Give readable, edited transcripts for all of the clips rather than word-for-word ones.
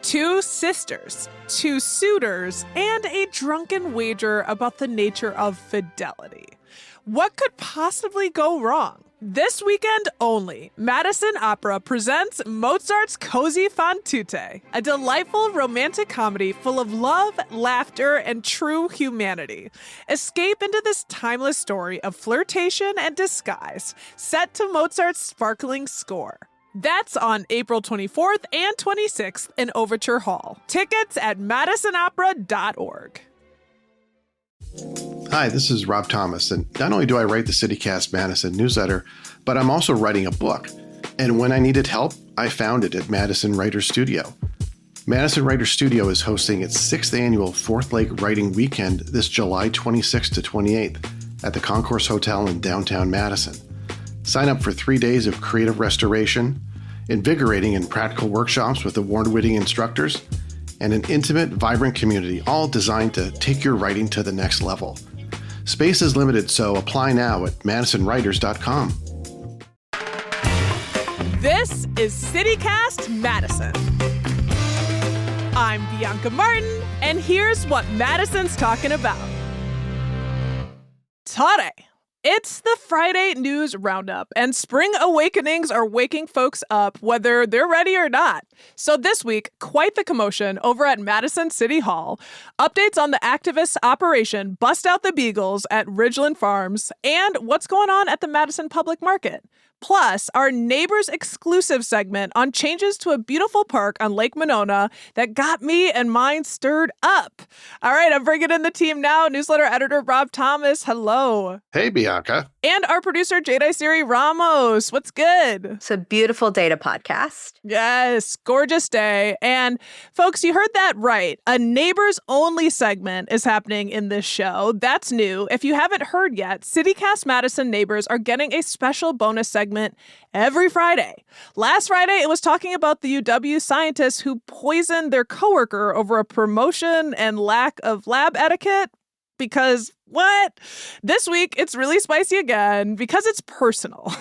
Two sisters, two suitors, and a drunken wager about the nature of fidelity. What could possibly go wrong? This weekend only, Madison Opera presents Mozart's Così fan tutte, a delightful romantic comedy full of love, laughter, and true humanity. Escape into this timeless story of flirtation and disguise, set to Mozart's sparkling score. That's on April 24th and 26th in Overture Hall. Tickets at madisonopera.org. Hi, this is Rob Thomas, and not only do I write the CityCast Madison newsletter, but I'm also writing a book. And when I needed help, I found it at Madison Writers Studio. Madison Writers Studio is hosting its 6th annual Fourth Lake Writing Weekend this July 26th to 28th at the Concourse Hotel in downtown Madison. Sign up for 3 days of creative restoration, invigorating and practical workshops with award-winning instructors, and an intimate, vibrant community, all designed to take your writing to the next level. Space is limited, so apply now at madisonwriters.com. This is CityCast Madison. I'm Bianca Martin, and here's what Madison's talking about. Today, it's the Friday News Roundup, and spring awakenings are waking folks up whether they're ready or not. So this week, quite the commotion over at Madison City Hall. Updates on the activist operation Bust Out the Beagles at Ridglan Farms, and what's going on at the Madison Public Market. Plus, our Neighbors exclusive segment on changes to a beautiful park on Lake Monona that got me and mine stirred up. All right, I'm bringing in the team now. Newsletter editor Rob Thomas, hello. Hey, Bianca. And our producer Jada Siri Ramos. What's good? It's a beautiful day to podcast. Yes, gorgeous day. And folks, you heard that right. A Neighbors only segment is happening in this show. That's new. If you haven't heard yet, CityCast Madison Neighbors are getting a special bonus segment every Friday. Last Friday, it was talking about the UW scientists who poisoned their coworker over a promotion and lack of lab etiquette. Because what? This week, it's really spicy again because it's personal.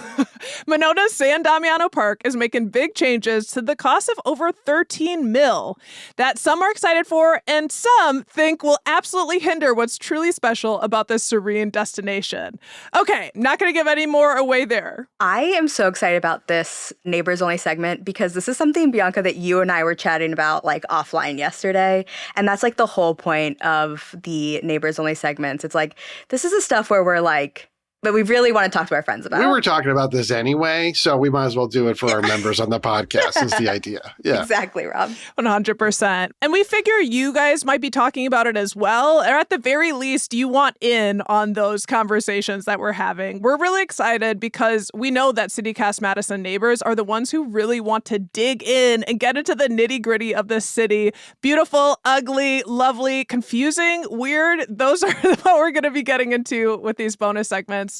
Monona's San Damiano Park is making big changes to the cost of over $13 million that some are excited for and some think will absolutely hinder what's truly special about this serene destination. Okay, not going to give any more away there. I am so excited about this Neighbors Only segment because this is something, Bianca, that you and I were chatting about like offline yesterday. And that's like the whole point of the Neighbors Only segments. It's like, this is the stuff where we're like, that we really want to talk to our friends about. We were talking about this anyway, so we might as well do it for our members on the podcast is the idea. Yeah, exactly, Rob. 100%. And we figure you guys might be talking about it as well. Or at the very least, you want in on those conversations that we're having. We're really excited because we know that CityCast Madison neighbors are the ones who really want to dig in and get into the nitty-gritty of this city. Beautiful, ugly, lovely, confusing, weird. Those are what we're going to be getting into with these bonus segments.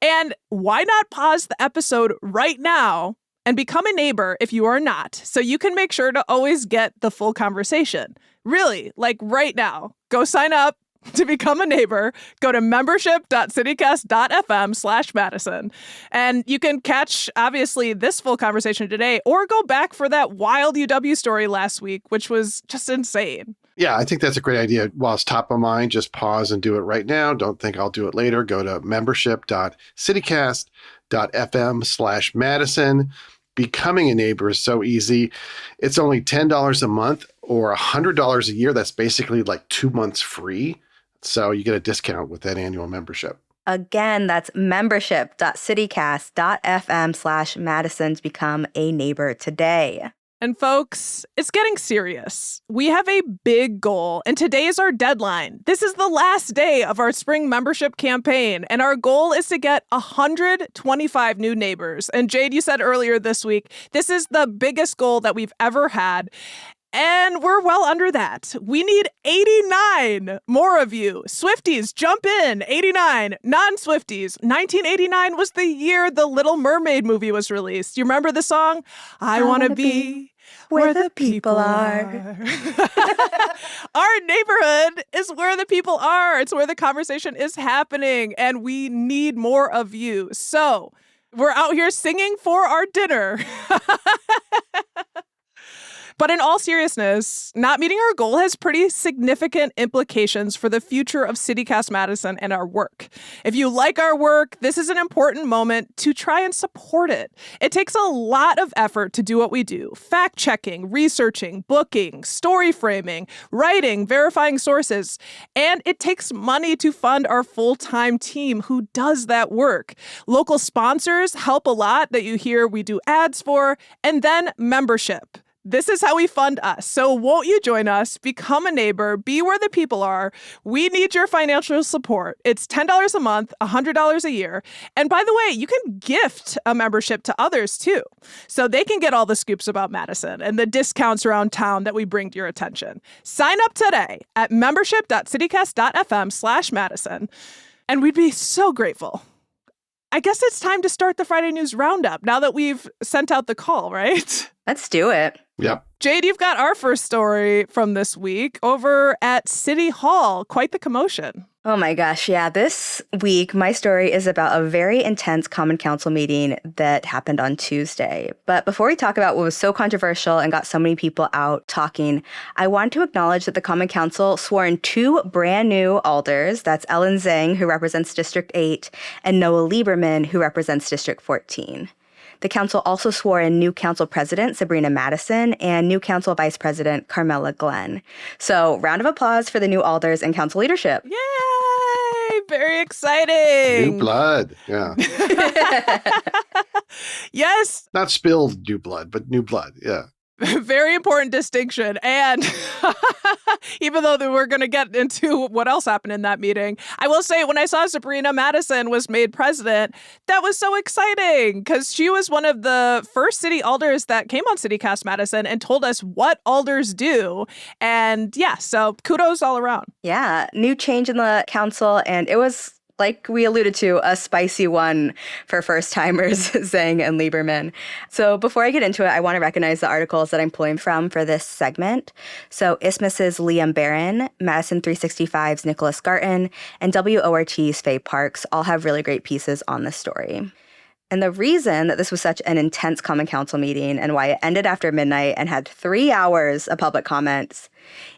And why not pause the episode right now and become a neighbor if you are not, so you can make sure to always get the full conversation. Really, like right now. Go sign up to become a neighbor. Go to membership.citycast.fm/Madison. And you can catch, obviously, this full conversation today or go back for that wild UW story last week, which was just insane. Yeah, I think that's a great idea. While it's top of mind, just pause and do it right now. Don't think I'll do it later. Go to membership.citycast.fm/Madison. Becoming a neighbor is so easy. It's only $10 a month or $100 a year. That's basically like 2 months free. So you get a discount with that annual membership. Again, that's membership.citycast.fm/Madison to become a neighbor today. And folks, it's getting serious. We have a big goal, and today is our deadline. This is the last day of our spring membership campaign, and our goal is to get 125 new neighbors. And Jade, you said earlier this week, this is the biggest goal that we've ever had. And we're well under that. We need 89 more of you. Swifties, jump in. 89. Non-Swifties. 1989 was the year the Little Mermaid movie was released. You remember the song? I want to be where the people are. Our neighborhood is where the people are. It's where the conversation is happening. And we need more of you. So we're out here singing for our dinner. But in all seriousness, not meeting our goal has pretty significant implications for the future of CityCast Madison and our work. If you like our work, this is an important moment to try and support it. It takes a lot of effort to do what we do: fact-checking, researching, booking, story framing, writing, verifying sources. And it takes money to fund our full-time team who does that work. Local sponsors help a lot that you hear we do ads for, and then membership. This is how we fund us. So won't you join us? Become a neighbor. Be where the people are. We need your financial support. It's $10 a month, $100 a year. And by the way, you can gift a membership to others too, so they can get all the scoops about Madison and the discounts around town that we bring to your attention. Sign up today at membership.citycast.fm/Madison. And we'd be so grateful. I guess it's time to start the Friday News Roundup now that we've sent out the call, right? Let's do it. Yep. Jade, you've got our first story from this week over at City Hall. Quite the commotion. Oh my gosh, yeah. This week, my story is about a very intense Common Council meeting that happened on Tuesday. But before we talk about what was so controversial and got so many people out talking, I want to acknowledge that the Common Council swore in two brand new alders. That's Ellen Zhang, who represents District 8, and Noah Lieberman, who represents District 14. The council also swore in new council president, Sabrina Madison, and new council vice president, Carmela Glenn. So round of applause for the new alders and council leadership. Yay! Very exciting. New blood. Yeah. Yes. Not spilled new blood, but new blood. Yeah. Very important distinction. And even though we're going to get into what else happened in that meeting, I will say when I saw Sabrina Madison was made president, that was so exciting because she was one of the first city alders that came on CityCast Madison and told us what alders do. And yeah, so kudos all around. Yeah, new change in the council, and it was, like we alluded to, a spicy one for first-timers, Zhang and Lieberman. So before I get into it, I want to recognize the articles that I'm pulling from for this segment. So Isthmus's Liam Barron, Madison 365's Nicholas Garton, and WORT's Faye Parks all have really great pieces on this story. And the reason that this was such an intense Common Council meeting and why it ended after midnight and had 3 hours of public comments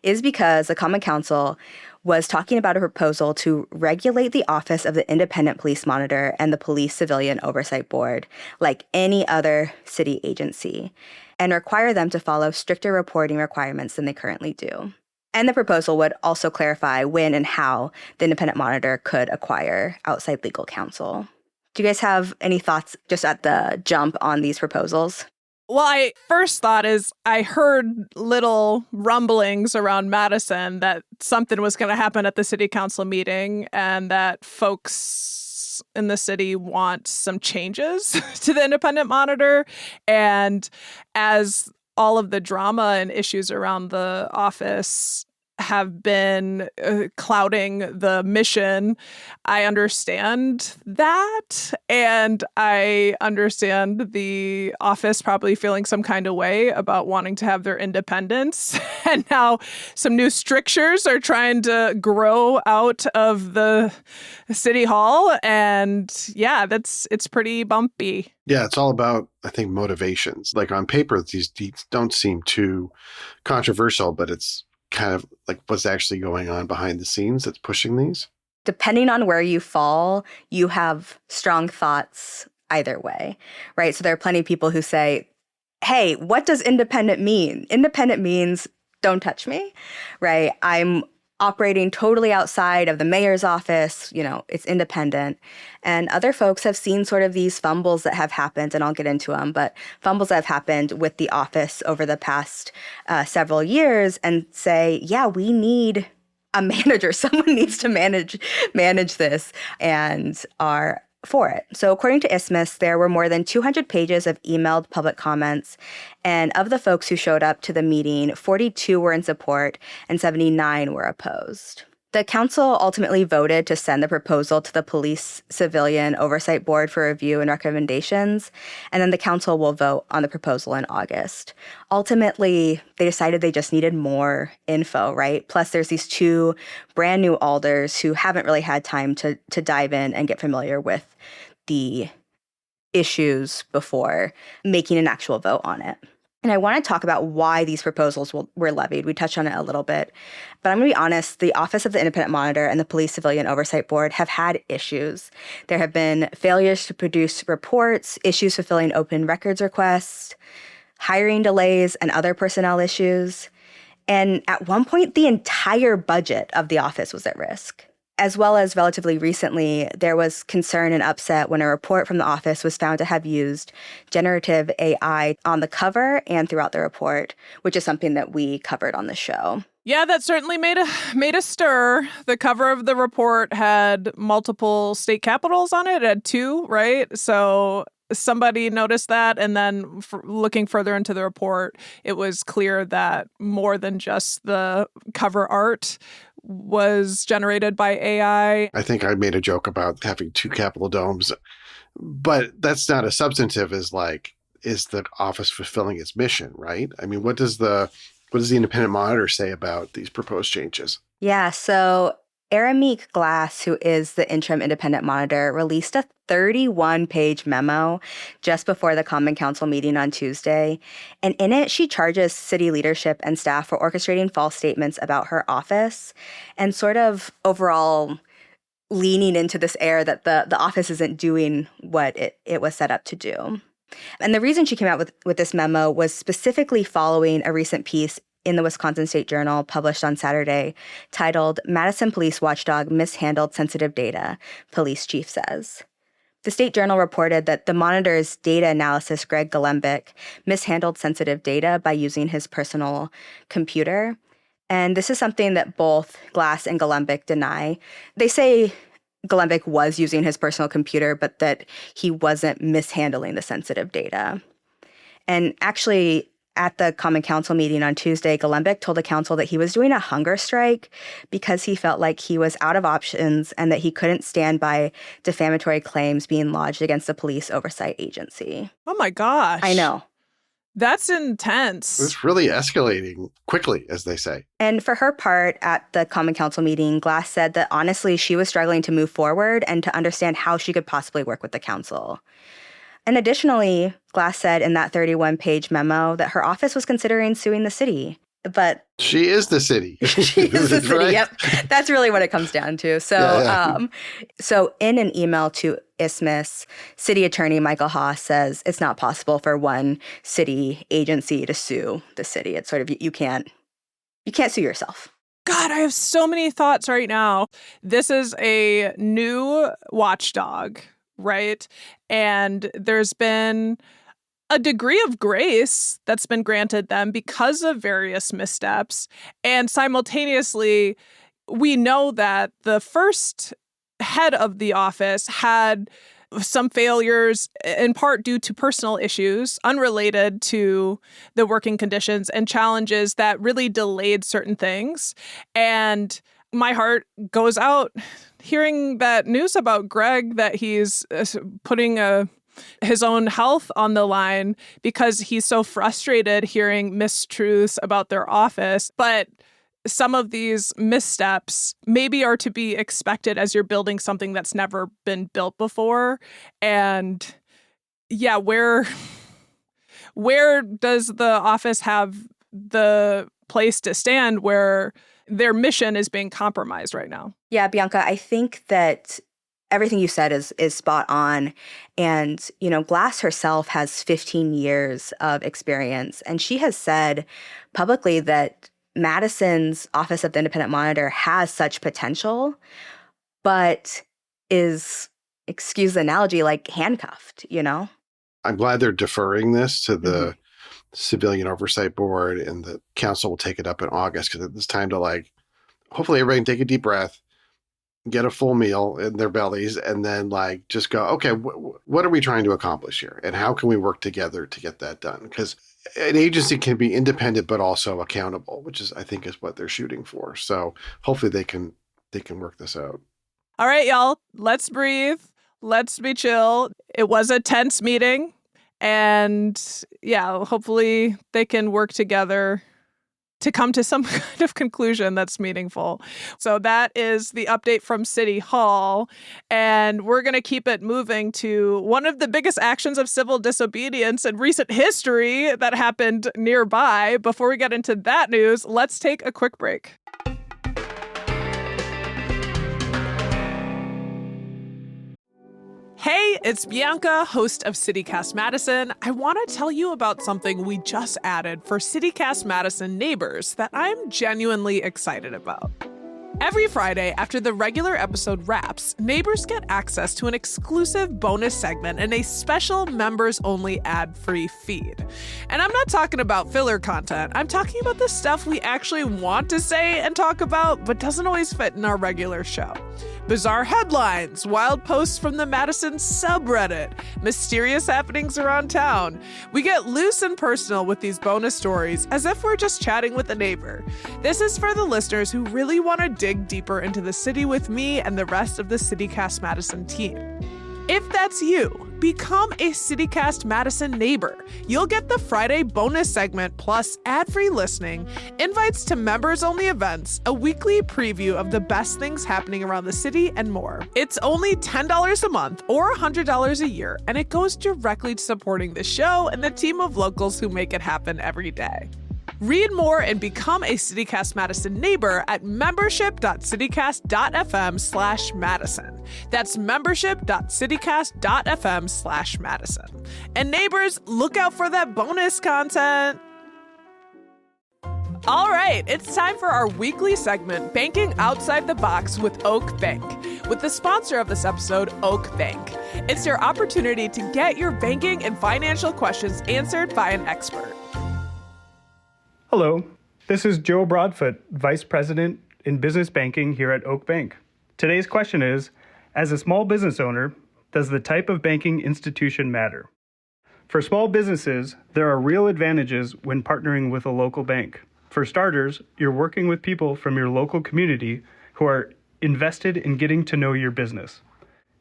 is because the Common Council was talking about a proposal to regulate the office of the Independent Police Monitor and the Police Civilian Oversight Board like any other city agency and require them to follow stricter reporting requirements than they currently do. And the proposal would also clarify when and how the Independent Monitor could acquire outside legal counsel. Do you guys have any thoughts just at the jump on these proposals? Well, I first thought is I heard little rumblings around Madison that something was going to happen at the city council meeting and that folks in the city want some changes to the Independent Monitor. And as all of the drama and issues around the office have been clouding the mission, I understand that. And I understand the office probably feeling some kind of way about wanting to have their independence. And now some new strictures are trying to grow out of the city hall. And yeah, it's pretty bumpy. Yeah, it's all about, I think, motivations. Like on paper, these don't seem too controversial, but it's kind of like what's actually going on behind the scenes that's pushing these. Depending on where you fall, you have strong thoughts either way, right? So there are plenty of people who say, hey, what does independent mean? Independent means don't touch me, right? I'm operating totally outside of the mayor's office, it's independent. And other folks have seen sort of these fumbles that have happened, and I'll get into them, but fumbles that have happened with the office over the past several years and say, yeah, we need a manager. Someone needs to manage this and are for it. So according to Isthmus, there were more than 200 pages of emailed public comments. And of the folks who showed up to the meeting, 42 were in support and 79 were opposed. The council ultimately voted to send the proposal to the Police Civilian Oversight Board for review and recommendations, and then the council will vote on the proposal in August. Ultimately, they decided they just needed more info, right? Plus, there's these two brand new alders who haven't really had time to dive in and get familiar with the issues before making an actual vote on it. And I want to talk about why these proposals were levied. We touched on it a little bit. But I'm going to be honest, the Office of the Independent Monitor and the Police Civilian Oversight Board have had issues. There have been failures to produce reports, issues fulfilling open records requests, hiring delays, and other personnel issues. And at one point, the entire budget of the office was at risk. As well as relatively recently, there was concern and upset when a report from the office was found to have used generative AI on the cover and throughout the report, which is something that we covered on the show. Yeah, that certainly made a stir. The cover of the report had multiple state capitals on it. It had 2, right? So somebody noticed that, and then looking further into the report, it was clear that more than just the cover art was generated by AI. I think I made a joke about having 2 Capitol domes, but that's not as substantive as is the office fulfilling its mission, right? I mean, what does the Independent Monitor say about these proposed changes? Yeah, so Arameek Glass, who is the interim independent monitor, released a 31-page memo just before the Common Council meeting on Tuesday. And in it, she charges city leadership and staff for orchestrating false statements about her office and sort of overall leaning into this air that the office isn't doing what it was set up to do. And the reason she came out with this memo was specifically following a recent piece in the Wisconsin State Journal published on Saturday titled "Madison Police Watchdog Mishandled Sensitive Data," police chief says. The State Journal reported that the monitor's data analyst, Greg Galembic, mishandled sensitive data by using his personal computer. And this is something that both Glass and Galembic deny. They say Galembic was using his personal computer, but that he wasn't mishandling the sensitive data. And actually, at the Common Council meeting on Tuesday, Galembic told the council that he was doing a hunger strike because he felt like he was out of options and that he couldn't stand by defamatory claims being lodged against the police oversight agency. Oh my gosh. I know. That's intense. It's really escalating quickly, as they say. And for her part, at the Common Council meeting, Glass said that honestly, she was struggling to move forward and to understand how she could possibly work with the council. And additionally, Glass said in that 31-page memo that her office was considering suing the city. But she is the city. She is the city. Right? Yep. That's really what it comes down to. So, so in an email to Isthmus, City Attorney Michael Haas says it's not possible for one city agency to sue the city. It's sort of you can't sue yourself. God, I have so many thoughts right now. This is a new watchdog, right? And there's been a degree of grace that's been granted them because of various missteps. And simultaneously, we know that the first head of the office had some failures, in part due to personal issues unrelated to the working conditions and challenges that really delayed certain things. And my heart goes out hearing that news about Greg, that he's putting his own health on the line because he's so frustrated hearing mistruths about their office. But some of these missteps maybe are to be expected as you're building something that's never been built before. And yeah, where does the office have the place to stand where their mission is being compromised right now? Yeah, Bianca, I think that everything you said is spot on. And, Glass herself has 15 years of experience. And she has said publicly that Madison's Office of the Independent Monitor has such potential, but is, excuse the analogy, like handcuffed, I'm glad they're deferring this to the Civilian Oversight Board, and the council will take it up in August because it's time to hopefully everybody can take a deep breath, get a full meal in their bellies, and then just go, okay, what are we trying to accomplish here? And how can we work together to get that done? Because an agency can be independent, but also accountable, which I think is what they're shooting for. So hopefully they can work this out. All right, y'all, let's breathe. Let's be chill. It was a tense meeting. And yeah, hopefully they can work together to come to some kind of conclusion that's meaningful. So that is the update from City Hall. And we're going to keep it moving to one of the biggest actions of civil disobedience in recent history that happened nearby. Before we get into that news, let's take a quick break. Hey, it's Bianca, host of CityCast Madison. I want to tell you about something we just added for CityCast Madison neighbors that I'm genuinely excited about. Every Friday after the regular episode wraps, neighbors get access to an exclusive bonus segment and a special members-only ad-free feed. And I'm not talking about filler content. I'm talking about the stuff we actually want to say and talk about, but doesn't always fit in our regular show. Bizarre headlines, wild posts from the Madison subreddit, mysterious happenings around town. We get loose and personal with these bonus stories as if we're just chatting with a neighbor. This is for the listeners who really want to dig deeper into the city with me and the rest of the CityCast Madison team. If that's you, become a CityCast Madison neighbor. You'll get the Friday bonus segment plus ad-free listening, invites to members-only events, a weekly preview of the best things happening around the city, and more. It's only $10 a month or $100 a year, and it goes directly to supporting the show and the team of locals who make it happen every day. Read more and become a CityCast Madison neighbor at membership.citycast.fm/Madison. That's membership.citycast.fm/Madison. And neighbors, look out for that bonus content. All right, it's time for our weekly segment, Banking Outside the Box with Oak Bank, with the sponsor of this episode, Oak Bank. It's your opportunity to get your banking and financial questions answered by an expert. Hello, this is Joe Broadfoot, Vice President in Business Banking here at Oak Bank. Today's question is, as a small business owner, does the type of banking institution matter? For small businesses, there are real advantages when partnering with a local bank. For starters, you're working with people from your local community who are invested in getting to know your business.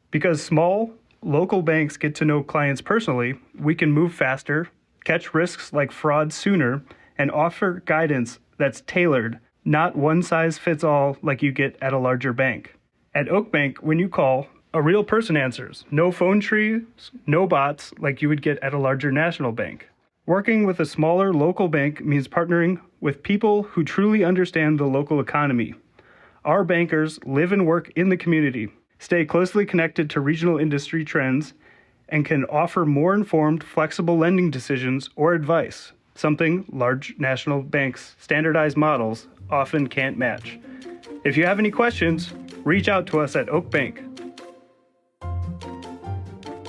Because small, local banks get to know clients personally, we can move faster, catch risks like fraud sooner, and offer guidance that's tailored, not one size fits all like you get at a larger bank. At Oak Bank, when you call, a real person answers. No phone trees, no bots like you would get at a larger national bank. Working with a smaller local bank means partnering with people who truly understand the local economy. Our bankers live and work in the community, stay closely connected to regional industry trends, and can offer more informed, flexible lending decisions or advice, something large national banks' standardized models often can't match. If you have any questions, reach out to us at Oak Bank.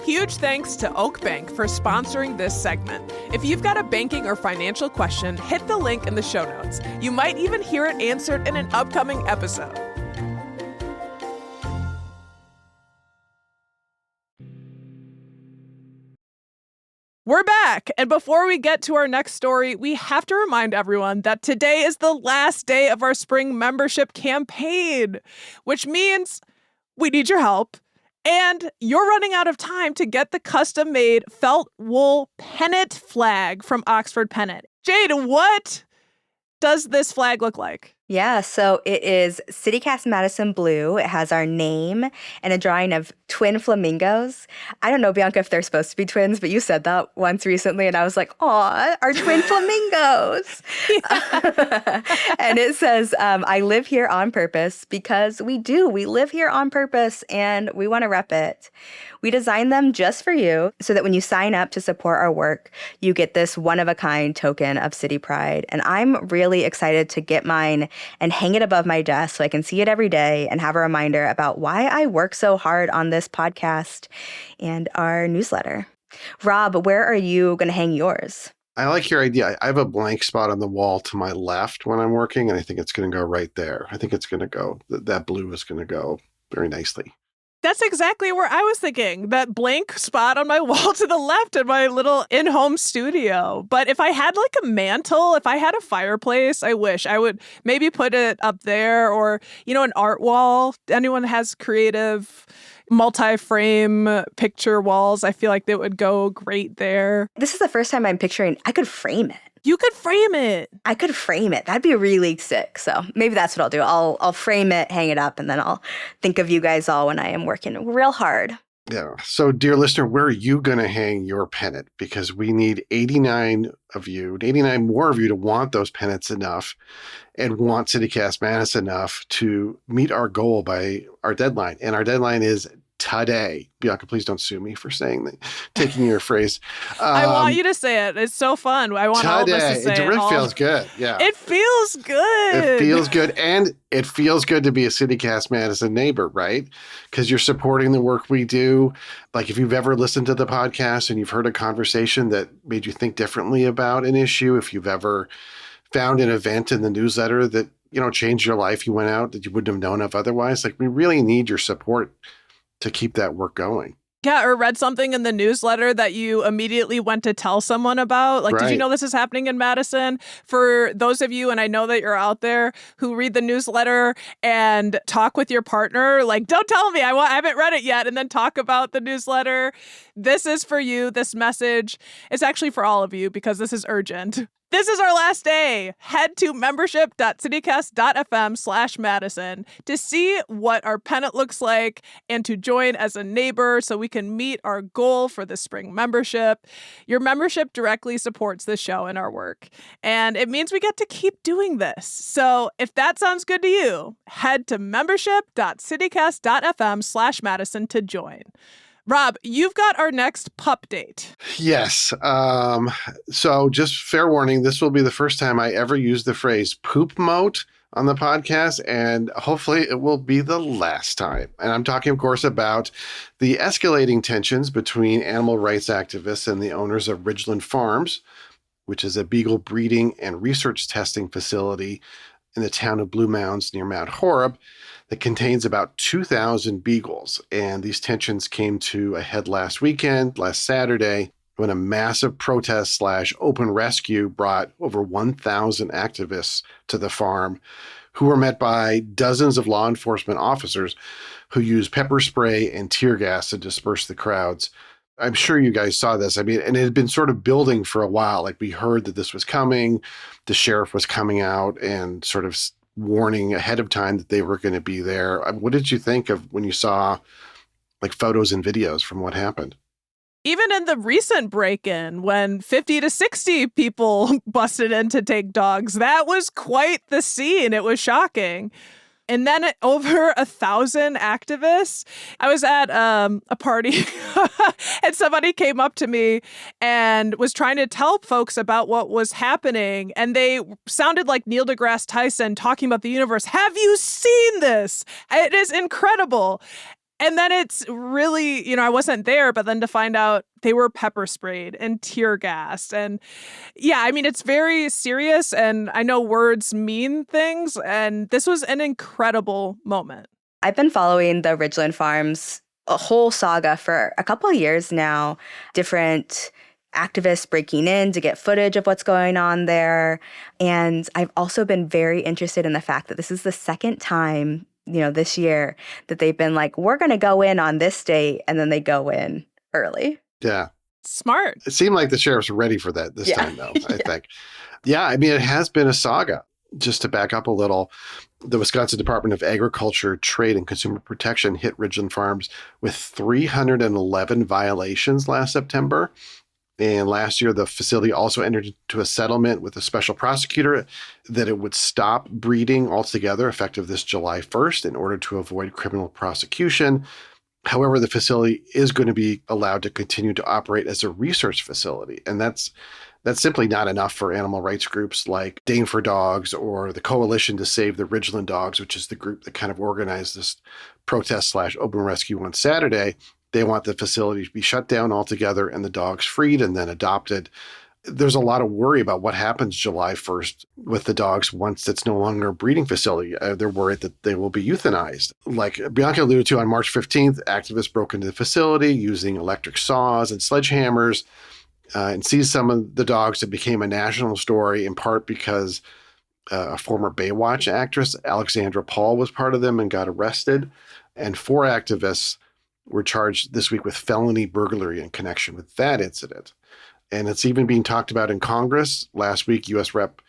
Huge thanks to Oak Bank for sponsoring this segment. If you've got a banking or financial question, hit the link in the show notes. You might even hear it answered in an upcoming episode. We're back, and before we get to our next story, we have to remind everyone that today is the last day of our spring membership campaign, which means we need your help, and you're running out of time to get the custom-made felt wool pennant flag from Oxford Pennant. Jade, what does this flag look like? Yeah, so it is CityCast Madison Blue. It has our name and a drawing of twin flamingos. I don't know, Bianca, if they're supposed to be twins, but you said that once recently, and I was like, aw, our twin flamingos. And it says, I live here on purpose, because we do. We live here on purpose, and we want to rep it. We designed them just for you so that when you sign up to support our work, you get this one-of-a-kind token of city pride. And I'm really excited to get mine and hang it above my desk so I can see it every day and have a reminder about why I work so hard on this podcast and our newsletter. Rob, where are you going to hang yours? I like your idea. I have a blank spot on the wall to my left when I'm working, and I think it's going to go right there. I think it's going to go, that blue is going to go very nicely. That's exactly where I was thinking, that blank spot on my wall to the left in my little in-home studio. But if I had like a mantle, if I had a fireplace, I wish I would maybe put it up there, or, you know, an art wall. Anyone has creative multi-frame picture walls, I feel like they would go great there. This is the first time I'm picturing I could frame it. You could frame it. I could frame it. That'd be really sick. So maybe that's what I'll do. I'll frame it, hang it up, and then I'll think of you guys all when I am working real hard. Yeah. So, dear listener, where are you going to hang your pennant? Because we need 89 of you, 89 more of you to want those pennants enough and want CityCast Madison enough to meet our goal by our deadline. And our deadline is today. Bianca, please don't sue me for saying that, taking your phrase. I want you to say it. It's so fun. I want all of us to say it. It really feels good. Yeah. It feels good. It feels good. And it feels good to be a CityCast Madison neighbor, right? Because you're supporting the work we do. Like if you've ever listened to the podcast and you've heard a conversation that made you think differently about an issue, if you've ever found an event in the newsletter that, changed your life, you went out that you wouldn't have known of otherwise, like we really need your support to keep that work going. Yeah, or read something in the newsletter that you immediately went to tell someone about. Like, Did you know this is happening in Madison? For those of you, and I know that you're out there, who read the newsletter and talk with your partner, like, don't tell me, I haven't read it yet, and then talk about the newsletter. This is for you, this message. It's actually for all of you because this is urgent. This is our last day. Head to membership.citycast.fm/Madison to see what our pennant looks like and to join as a neighbor so we can meet our goal for the spring membership. Your membership directly supports the show and our work, and it means we get to keep doing this. So if that sounds good to you, head to membership.citycast.fm/Madison to join. Rob, you've got our next pup date. Yes. So just fair warning, this will be the first time I ever use the phrase poop moat on the podcast, and hopefully it will be the last time. And I'm talking, of course, about the escalating tensions between animal rights activists and the owners of Ridglan Farms, which is a beagle breeding and research testing facility in the town of Blue Mounds near Mount Horeb that contains about 2,000 beagles. And these tensions came to a head last Saturday, when a massive protest / open rescue brought over 1,000 activists to the farm, who were met by dozens of law enforcement officers who used pepper spray and tear gas to disperse the crowds. I'm sure you guys saw this. I mean, and it had been sort of building for a while. Like we heard that this was coming. The sheriff was coming out and sort of warning ahead of time that they were going to be there. What did you think of when you saw like photos and videos from what happened? Even in the recent break-in, when 50 to 60 people busted in to take dogs, that was quite the scene. It was shocking. And then over 1,000 activists. I was at a party and somebody came up to me and was trying to tell folks about what was happening. And they sounded like Neil deGrasse Tyson talking about the universe. Have you seen this? It is incredible. And then it's really, I wasn't there, but then to find out they were pepper sprayed and tear gassed. And yeah, I mean, it's very serious. And I know words mean things. And this was an incredible moment. I've been following the Ridglan Farms, a whole saga for a couple of years now. Different activists breaking in to get footage of what's going on there. And I've also been very interested in the fact that this is the second time this year that they've been like, we're going to go in on this date, and then they go in early. Yeah. Smart. It seemed like the sheriff's ready for that this time, though, I think. Yeah, I mean, it has been a saga. Just to back up a little, the Wisconsin Department of Agriculture, Trade, and Consumer Protection hit Ridglan Farms with 311 violations last September. And last year, the facility also entered into a settlement with a special prosecutor that it would stop breeding altogether effective this July 1st in order to avoid criminal prosecution. However, the facility is going to be allowed to continue to operate as a research facility. And that's simply not enough for animal rights groups like Dane for Dogs or the Coalition to Save the Ridglan Dogs, which is the group that kind of organized this protest / open rescue on Saturday. They want the facility to be shut down altogether and the dogs freed and then adopted. There's a lot of worry about what happens July 1st with the dogs once it's no longer a breeding facility. They're worried that they will be euthanized. Like Bianca alluded to, on March 15th, activists broke into the facility using electric saws and sledgehammers and seized some of the dogs. It became a national story in part because a former Baywatch actress, Alexandra Paul, was part of them and got arrested. And 4 activists were charged this week with felony burglary in connection with that incident. And it's even being talked about in Congress. Last week, U.S. Rep.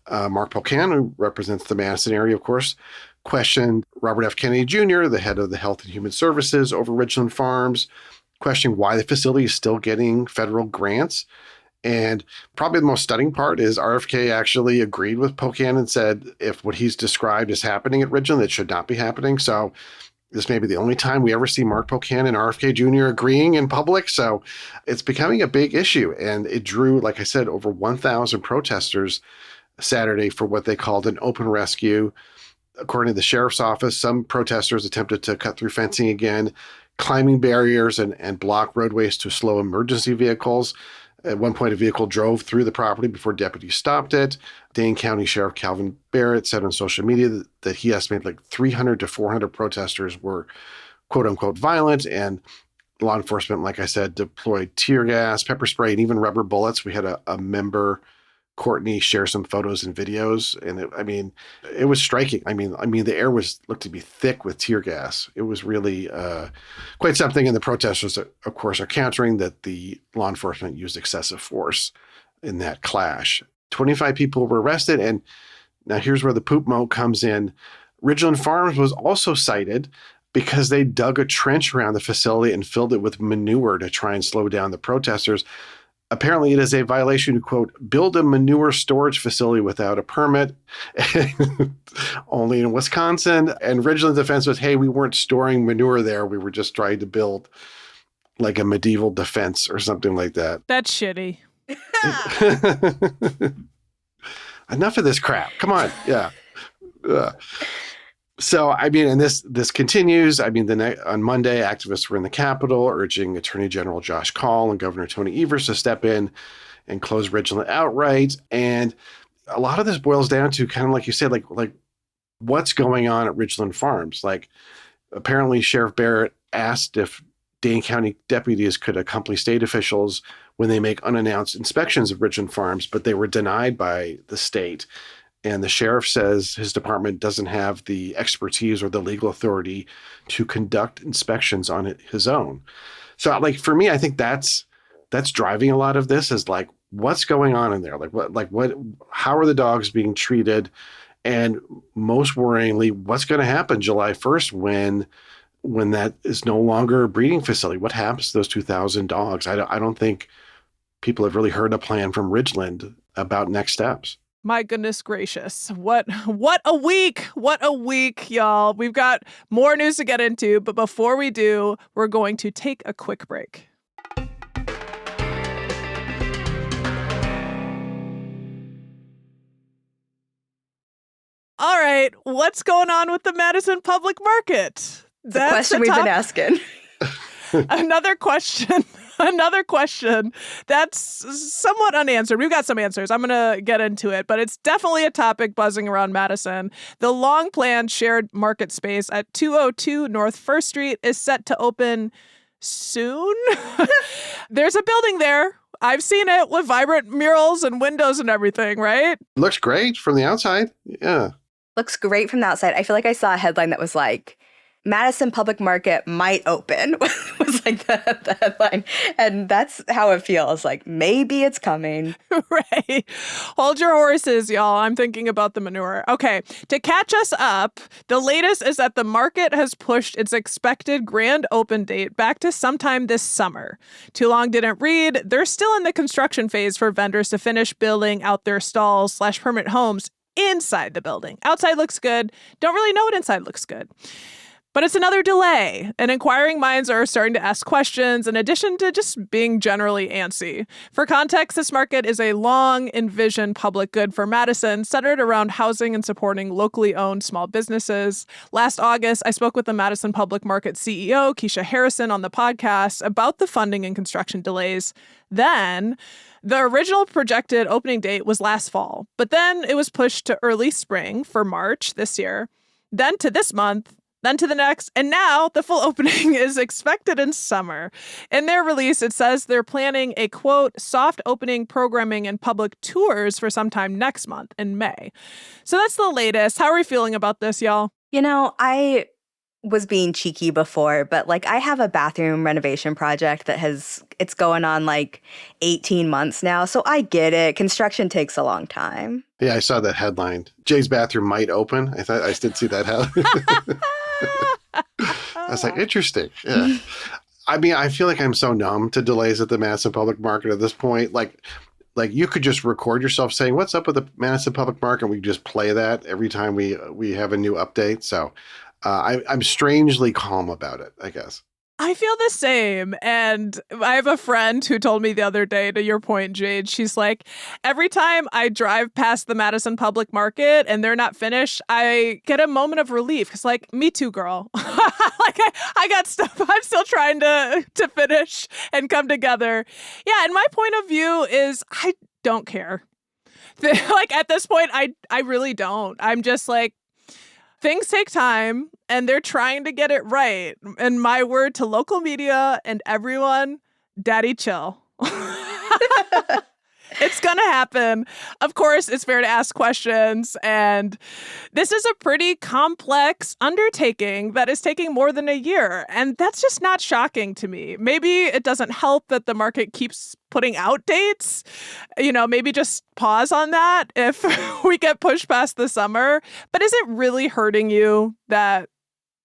Mark Pocan, who represents the Madison area, of course, questioned Robert F. Kennedy Jr., the head of the Health and Human Services over Ridglan Farms, questioning why the facility is still getting federal grants. And probably the most stunning part is RFK actually agreed with Pocan and said if what he's described is happening at Ridglan, it should not be happening. So this may be the only time we ever see Mark Pocan and RFK Jr. agreeing in public. So it's becoming a big issue. And it drew, like I said, over 1,000 protesters Saturday for what they called an open rescue. According to the sheriff's office, some protesters attempted to cut through fencing again, climbing barriers and block roadways to slow emergency vehicles. At one point, a vehicle drove through the property before deputies stopped it. Dane County Sheriff Calvin Barrett said on social media that he estimated like 300 to 400 protesters were quote unquote violent, and law enforcement, like I said, deployed tear gas, pepper spray, and even rubber bullets. We had a member, Courtney, share some photos and videos, and it was striking. I mean, the air looked to be thick with tear gas. It was really quite something. And the protesters, of course, are countering that the law enforcement used excessive force in that clash. 25 people were arrested, and now here's where the poop mo comes in. Ridglan Farms was also cited because they dug a trench around the facility and filled it with manure to try and slow down the protesters. Apparently, it is a violation to, quote, build a manure storage facility without a permit, only in Wisconsin. And Ridglan's defense was, hey, we weren't storing manure there. We were just trying to build like a medieval defense or something like that. That's shitty. Enough of this crap. Come on. Yeah. So, and this continues. On Monday, activists were in the Capitol urging Attorney General Josh Kaul and Governor Tony Evers to step in and close Ridglan outright. And a lot of this boils down to kind of like you said, like what's going on at Ridglan Farms. Like, apparently Sheriff Barrett asked if Dane County deputies could accompany state officials when they make unannounced inspections of Ridglan Farms, but they were denied by the state. And the sheriff says his department doesn't have the expertise or the legal authority to conduct inspections on his own. So, like, for me, I think that's driving a lot of this is like, what's going on in there? How are the dogs being treated? And most worryingly, what's going to happen July 1st when that is no longer a breeding facility? What happens to those 2,000 dogs? I don't think people have really heard a plan from Ridglan about next steps. My goodness gracious. What a week. What a week, y'all. We've got more news to get into, but before we do, we're going to take a quick break. All right, what's going on with the Madison Public Market? That's the question we've been asking. Another question that's somewhat unanswered. We've got some answers. I'm going to get into it, but it's definitely a topic buzzing around Madison. The long-planned shared market space at 202 North 1st Street is set to open soon. There's a building there. I've seen it with vibrant murals and windows and everything, right? Looks great from the outside. Yeah. Looks great from the outside. I feel like I saw a headline that was like, Madison Public Market might open, was like the headline. And that's how it feels. Like, maybe it's coming. Right. Hold your horses, y'all. I'm thinking about the manure. Okay. To catch us up, the latest is that the market has pushed its expected grand open date back to sometime this summer. Too long didn't read. They're still in the construction phase for vendors to finish building out their stalls/permanent homes inside the building. Outside looks good. Don't really know what inside looks good. But it's another delay, and inquiring minds are starting to ask questions in addition to just being generally antsy. For context, this market is a long-envisioned public good for Madison, centered around housing and supporting locally owned small businesses. Last August, I spoke with the Madison Public Market CEO, Keisha Harrison, on the podcast about the funding and construction delays. Then, the original projected opening date was last fall, but then it was pushed to early spring for March this year, then to this month, then to the next, and now the full opening is expected in summer. In their release, it says they're planning a, quote, soft opening, programming, and public tours for sometime next month in May. So that's the latest. How are we feeling about this, y'all? You know, I was being cheeky before, but like I have a bathroom renovation project that it's going on like 18 months now. So I get it. Construction takes a long time. Yeah, I saw that headline. Jay's bathroom might open. I did see that headline. I was like, interesting. Yeah. I mean, I feel like I'm so numb to delays at the Madison Public Market at this point. Like you could just record yourself saying, "What's up with the Madison Public Market?" We just play that every time we have a new update. So I'm strangely calm about it, I guess. I feel the same. And I have a friend who told me the other day, to your point, Jade, she's like, every time I drive past the Madison Public Market and they're not finished, I get a moment of relief. It's like, me too, girl. Like I got stuff I'm still trying to finish and come together. Yeah. And my point of view is I don't care. Like at this point, I really don't. I'm just like, things take time and they're trying to get it right. And my word to local media and everyone, daddy chill. It's going to happen. Of course, it's fair to ask questions. And this is a pretty complex undertaking that is taking more than a year. And that's just not shocking to me. Maybe it doesn't help that the market keeps putting out dates. You know, maybe just pause on that if we get pushed past the summer. But is it really hurting you that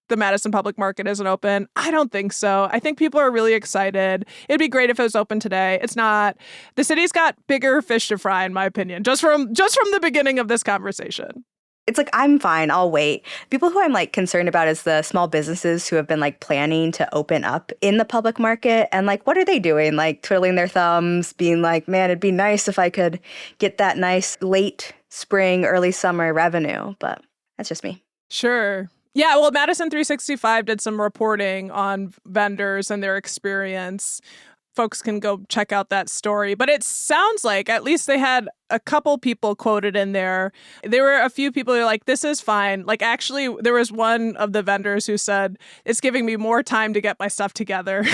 the Madison Public Market isn't open? I don't think so. I think people are really excited. It'd be great if it was open today. It's not. The city's got bigger fish to fry, in my opinion, just from the beginning of this conversation. It's like, I'm fine. I'll wait. People who I'm like concerned about is the small businesses who have been like planning to open up in the public market. And like, what are they doing? Like twiddling their thumbs, being like, man, it'd be nice if I could get that nice late spring, early summer revenue. But that's just me. Sure. Yeah, well, Madison 365 did some reporting on vendors and their experience. Folks can go check out that story. But it sounds like at least they had a couple people quoted in there. There were a few people who were like, this is fine. Like, actually, there was one of the vendors who said, it's giving me more time to get my stuff together.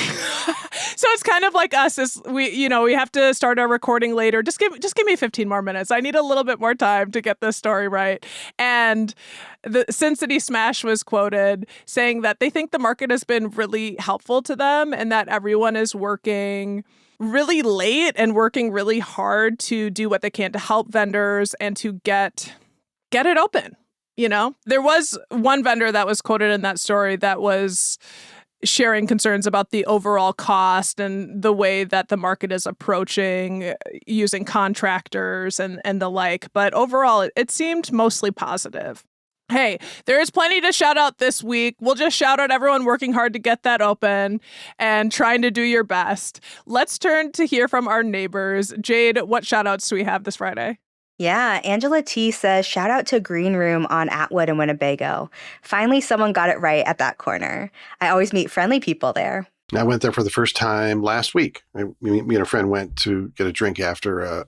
So it's kind of like us, as we have to start our recording later. Just give me 15 more minutes. I need a little bit more time to get this story right. And the Sin City Smash was quoted saying that they think the market has been really helpful to them and that everyone is working really late and working really hard to do what they can to help vendors and to get it open. You know, there was one vendor that was quoted in that story that was sharing concerns about the overall cost and the way that the market is approaching using contractors and the like. But overall, it seemed mostly positive. Hey, there is plenty to shout out this week. We'll just shout out everyone working hard to get that open and trying to do your best. Let's turn to hear from our neighbors. Jade, what shout outs do we have this Friday? Yeah, Angela T says, shout out to Green Room on Atwood and Winnebago. Finally, someone got it right at that corner. I always meet friendly people there. I went there for the first time last week. Me and a friend went to get a drink after a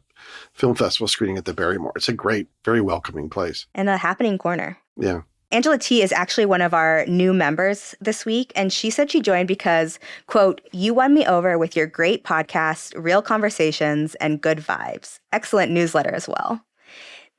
film festival screening at the Barrymore. It's a great, very welcoming place. And a happening corner. Yeah. Angela T is actually one of our new members this week, and she said she joined because, quote, you won me over with your great podcast, real conversations, and good vibes. Excellent newsletter as well.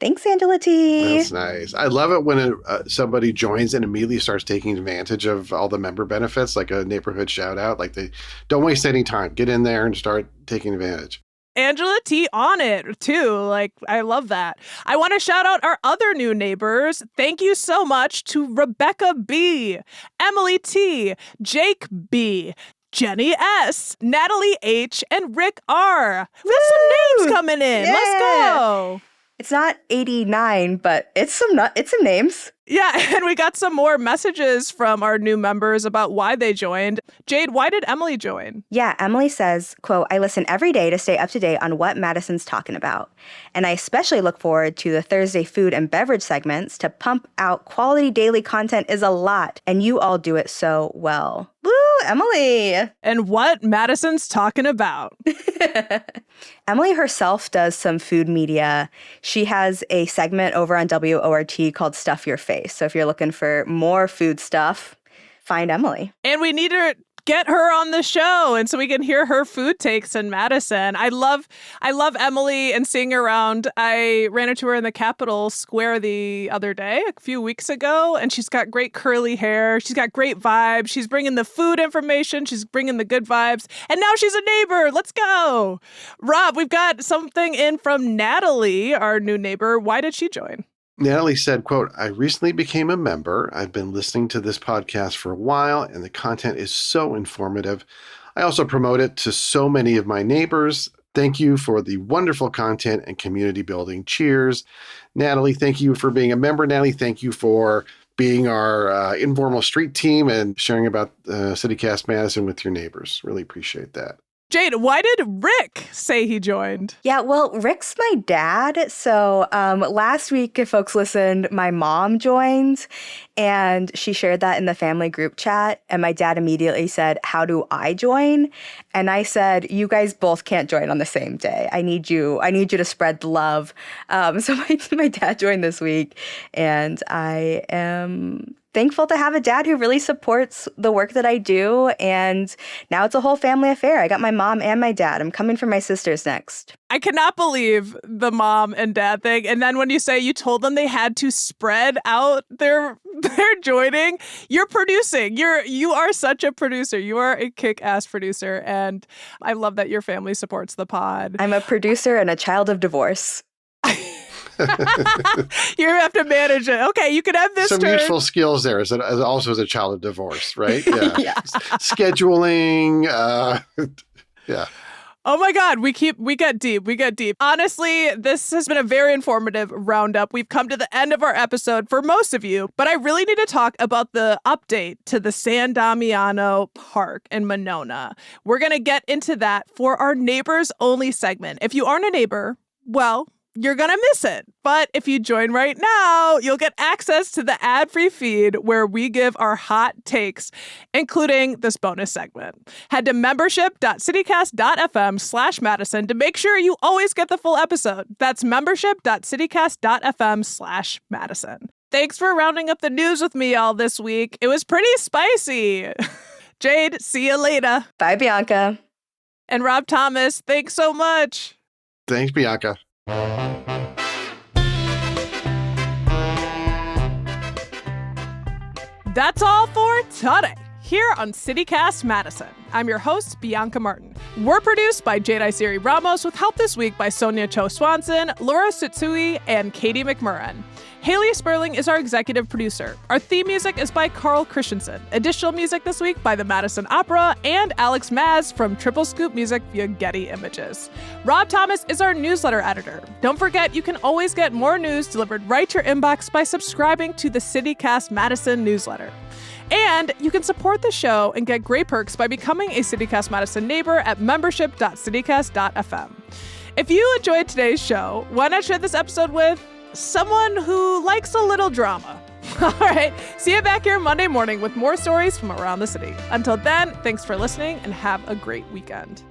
Thanks, Angela T. That's nice. I love it when somebody joins and immediately starts taking advantage of all the member benefits, like a neighborhood shout out. Like they don't waste any time. Get in there and start taking advantage. Angela T on it too. Like, I love that. I want to shout out our other new neighbors. Thank you so much to Rebecca B, Emily T, Jake B, Jenny S, Natalie H, and Rick R. We have some names coming in. Yeah. Let's go. It's not 89, but it's some names. Yeah, and we got some more messages from our new members about why they joined. Jade, why did Emily join? Yeah, Emily says, quote, I listen every day to stay up to date on what Madison's talking about. And I especially look forward to the Thursday food and beverage segments. To pump out quality daily content is a lot, and you all do it so well. Woo, Emily! And what Madison's talking about. Emily herself does some food media. She has a segment over on WORT called Stuff Your Face. So if you're looking for more food stuff, find Emily. And we need to get her on the show and so we can hear her food takes in Madison. I love Emily and seeing her around. I ran into her in the Capitol Square the other day, a few weeks ago, and she's got great curly hair. She's got great vibes. She's bringing the food information. She's bringing the good vibes. And now she's a neighbor. Let's go. Rob, we've got something in from Natalie, our new neighbor. Why did she join? Natalie said, quote, I recently became a member. I've been listening to this podcast for a while, and the content is so informative. I also promote it to so many of my neighbors. Thank you for the wonderful content and community building. Cheers. Natalie, thank you for being a member. Natalie, thank you for being our informal street team and sharing about CityCast Madison with your neighbors. Really appreciate that. Jade, why did Rick say he joined? Yeah, well, Rick's my dad. So last week, if folks listened, my mom joined and she shared that in the family group chat. And my dad immediately said, how do I join? And I said, you guys both can't join on the same day. I need you to spread the love. So my dad joined this week, and I am thankful to have a dad who really supports the work that I do. And now it's a whole family affair. I got my mom and my dad. I'm coming for my sisters next. I cannot believe the mom and dad thing. And then when you say you told them they had to spread out their joining, you're producing. You are such a producer. You are a kick-ass producer. And I love that your family supports the pod. I'm a producer and a child of divorce. You have to manage it. Okay, you can have this Some turn. useful skills there also as a child of divorce, right? Yeah. Yeah. Scheduling. Yeah. Oh my God, we get deep. Honestly, this has been a very informative roundup. We've come to the end of our episode for most of you, but I really need to talk about the update to the San Damiano Park in Monona. We're going to get into that for our Neighbors Only segment. If you aren't a neighbor, well, you're going to miss it. But if you join right now, you'll get access to the ad-free feed where we give our hot takes, including this bonus segment. Head to membership.citycast.fm/Madison to make sure you always get the full episode. That's membership.citycast.fm/Madison. Thanks for rounding up the news with me all this week. It was pretty spicy. Jade, see you later. Bye, Bianca. And Rob Thomas, thanks so much. Thanks, Bianca. That's all for today here on CityCast Madison. I'm your host, Bianca Martin. We're produced by Jade Isiri Ramos with help this week by Sonia Cho Swanson, Laura Sutsui, and Katie McMurran. Haley Sperling is our executive producer. Our theme music is by Carl Christensen. Additional music this week by the Madison Opera and Alex Maz from Triple Scoop Music via Getty Images. Rob Thomas is our newsletter editor. Don't forget, you can always get more news delivered right to your inbox by subscribing to the CityCast Madison newsletter. And you can support the show and get great perks by becoming a CityCast Madison neighbor at membership.citycast.fm. If you enjoyed today's show, why not share this episode with someone who likes a little drama? All right, see you back here Monday morning with more stories from around the city. Until then, thanks for listening and have a great weekend.